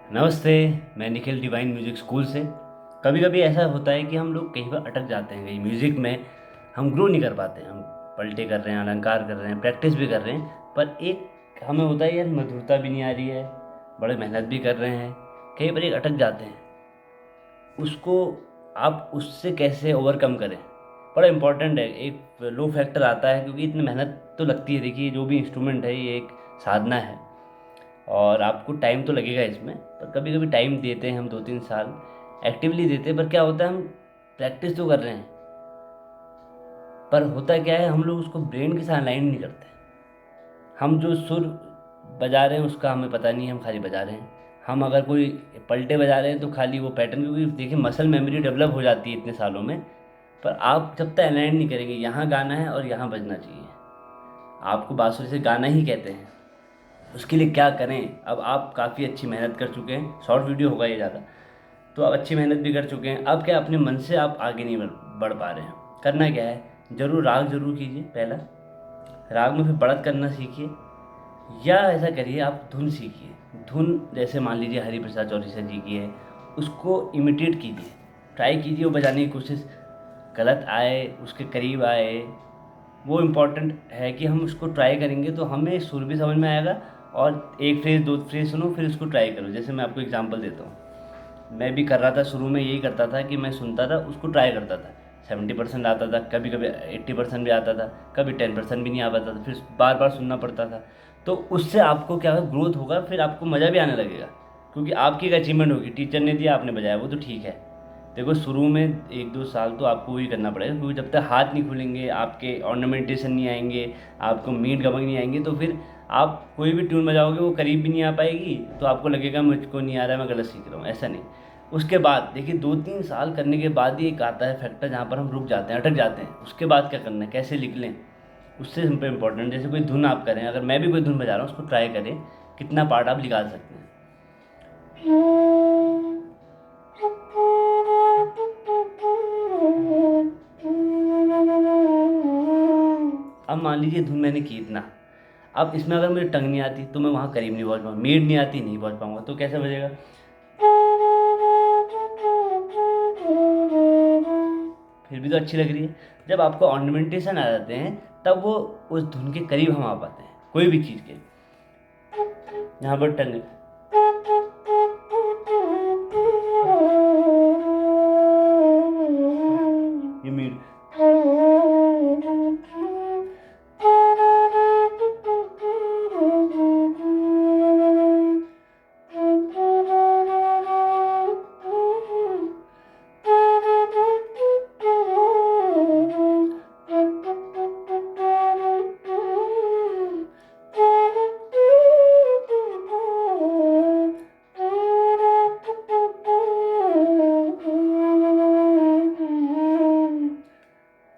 नमस्ते। मैं Nikhil divine music school से। कभी कभी ऐसा होता है कि हम लोग कहीं पर अटक जाते हैं, कहीं म्यूज़िक में हम ग्रो नहीं कर पाते हैं। हम पलटे कर रहे हैं, अलंकार कर रहे हैं, प्रैक्टिस भी कर रहे हैं, पर एक हमें होता है यार मधुरता भी नहीं आ रही है। बड़े मेहनत भी कर रहे हैं, कहीं पर एक अटक जाते हैं। उसको आप उससे कैसे ओवरकम करें, बड़ा इंपॉर्टेंट है। एक लो फैक्टर आता है क्योंकि इतनी मेहनत तो लगती है। देखिए, जो भी इंस्ट्रूमेंट है ये एक साधना है और आपको टाइम तो लगेगा इसमें। पर कभी कभी टाइम देते हैं हम, 2-3 साल एक्टिवली देते हैं। पर क्या होता है, हम प्रैक्टिस तो कर रहे हैं, पर होता क्या है, हम लोग उसको ब्रेन के साथ अलाइन नहीं करते। हम जो सुर बजा रहे हैं उसका हमें पता नहीं है, हम खाली बजा रहे हैं। हम अगर कोई पलटे बजा रहे हैं तो खाली वो पैटर्न, क्योंकि देखिए मसल मेमोरी डेवलप हो जाती है इतने सालों में। पर आप जब तक अलाइन नहीं करेंगे, यहाँ गाना है और यहाँ बजना चाहिए, आपको बांसुरी से गाना ही कहते हैं। उसके लिए क्या करें? अब आप काफ़ी अच्छी मेहनत कर चुके हैं, शॉर्ट वीडियो होगा ये ज़्यादा, तो आप अच्छी मेहनत भी कर चुके हैं। अब क्या, अपने मन से आप आगे नहीं बढ़ पा रहे हैं। करना क्या है, जरूर राग जरूर कीजिए। पहला राग में फिर बढ़त करना सीखिए, या ऐसा करिए आप धुन सीखिए। धुन जैसे मान लीजिए हरि प्रसाद चौरसिया जी की है, उसको इमिटेट कीजिए, ट्राई कीजिए वो बजाने की कोशिश। गलत आए, उसके करीब आए, वो इम्पोर्टेंट है कि हम उसको ट्राई करेंगे तो हमें सुर भी समझ में आएगा। और एक फ्रेज दो फ्रेज सुनो, फिर उसको ट्राई करो। जैसे मैं आपको एग्जांपल देता हूँ, मैं भी कर रहा था शुरू में, यही करता था कि मैं सुनता था, उसको ट्राई करता था। 70% आता था, कभी कभी 80% भी आता था, कभी 10% भी नहीं आ पाता था, फिर बार बार सुनना पड़ता था। तो उससे आपको क्या है, ग्रोथ होगा, फिर आपको मज़ा भी आने लगेगा, क्योंकि आपकी एक अचीवमेंट होगी। टीचर ने दिया, आपने बजाया, वो तो ठीक है। देखो, शुरू में 1-2 साल तो आपको वही करना पड़ेगा, क्योंकि जब तक हाथ नहीं खुलेंगे, आपके ऑर्नामेंटेशन नहीं आएंगे, आपको मीट गमक नहीं आएंगे, तो फिर आप कोई भी ट्यून बजाओगे वो करीब भी नहीं आ पाएगी। तो आपको लगेगा मुझको नहीं आ रहा है, मैं गलत सीख रहा हूँ। ऐसा नहीं। उसके बाद देखिए, 2-3 साल करने के बाद ही एक आता है फैक्टर जहाँ पर हम रुक जाते हैं, अटक जाते हैं। उसके बाद क्या करना है, कैसे लिख लें, उससे हम पे इम्पोर्टेंट। जैसे कोई धुन आप करें, अगर मैं भी कोई धुन बजा रहा हूँ, उसको ट्राई करें कितना पार्ट आप निकाल सकते हैं। अब मान लीजिए धुन मैंने की इतना, अब इसमें अगर मुझे टंग नहीं आती तो मैं वहाँ करीब नहीं पहुँच पाऊँगा, मीड नहीं आती नहीं पहुँच पाऊँगा, तो कैसे बजेगा? फिर भी तो अच्छी लग रही है। जब आपको ऑर्नामेंटेशन आ जाते हैं, तब वो उस धुन के करीब हम आ पाते हैं, कोई भी चीज़ के। यहाँ पर टंग, ये मीड,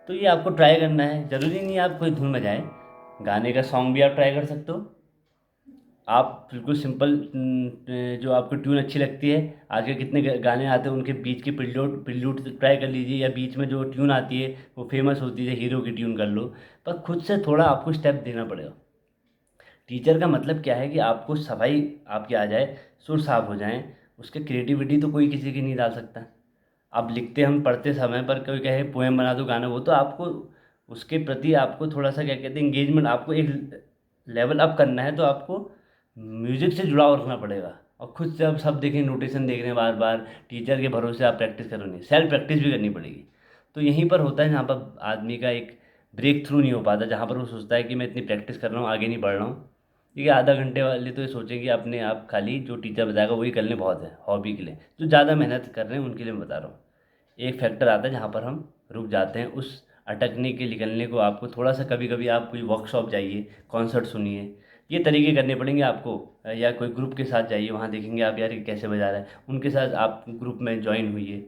तो ये आपको ट्राई करना है। ज़रूरी नहीं है आप कोई धुन बजाएं, गाने का सॉन्ग भी आप ट्राई कर सकते हो। आप बिल्कुल सिंपल, जो आपको ट्यून अच्छी लगती है, आज के कितने गाने आते हैं, उनके बीच की प्रिल्यूड प्रिल्यूड ट्राई कर लीजिए, या बीच में जो ट्यून आती है वो फेमस होती है, हीरो की ट्यून कर लो। पर खुद से थोड़ा आपको स्टेप देना पड़ेगा। टीचर का मतलब क्या है कि आपको सफाई आपकी आ जाए, सुर साफ हो जाएं। उसके क्रिएटिविटी तो कोई किसी की नहीं डाल सकता। अब लिखते हम पढ़ते समय, पर कोई कहे पोएम बना दो, गाना, वो तो आपको उसके प्रति आपको थोड़ा सा क्या कहते हैं, इंगेजमेंट, आपको एक लेवल अप करना है, तो आपको म्यूज़िक से जुड़ाव रखना पड़ेगा। और खुद से अब सब देखें, नोटेशन देख रहे हैं बार बार, टीचर के भरोसे आप प्रैक्टिस करो नहीं, सेल्फ प्रैक्टिस भी करनी पड़ेगी। तो यहीं पर होता है जहाँ पर आदमी का एक ब्रेक थ्रू नहीं हो पाता, जहाँ पर वो सोचता है कि मैं इतनी प्रैक्टिस कर रहा हूँ, आगे नहीं बढ़ रहा हूँ। ठीक है, आधा घंटे वाले तो ये सोचेंगे अपने आप, खाली जो टीचर बताएगा वही करने बहुत है, हॉबी के लिए। जो ज़्यादा मेहनत कर रहे हैं उनके लिए मैं बता रहा हूँ। एक फैक्टर आता है जहाँ पर हम रुक जाते हैं। उस अटकने के निकलने को आपको थोड़ा सा, कभी कभी आप कोई वर्कशॉप जाइए, कॉन्सर्ट सुनिए, ये तरीके करने पड़ेंगे आपको। या कोई ग्रुप के साथ जाइए, वहाँ देखेंगे आप यार ये कैसे बजा रहा है, उनके साथ आप ग्रुप में ज्वाइन हुइए।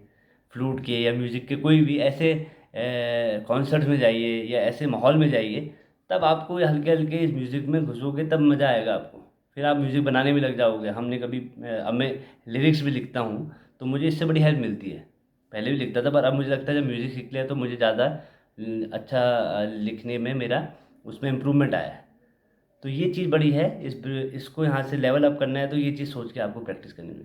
फ्लूट के या म्यूज़िक के कोई भी ऐसे कॉन्सर्ट में जाइए, या ऐसे माहौल में जाइए, तब आपको हल्के हल्के इस म्यूज़िक में घुसोगे, तब मज़ा आएगा आपको। फिर आप म्यूज़िक बनाने भी लग जाओगे। हमने कभी अब मैं लिरिक्स भी लिखता हूँ, तो मुझे इससे बड़ी हेल्प मिलती है। पहले भी लिखता था, पर अब मुझे लगता है जब म्यूज़िक सीख लिया तो मुझे ज़्यादा अच्छा लिखने में मेरा उसमें इम्प्रूवमेंट आया है। तो ये चीज़ बड़ी है, इसको यहाँ से लेवल अप करना है, तो ये चीज़ सोच के आपको प्रैक्टिस करनी होगी।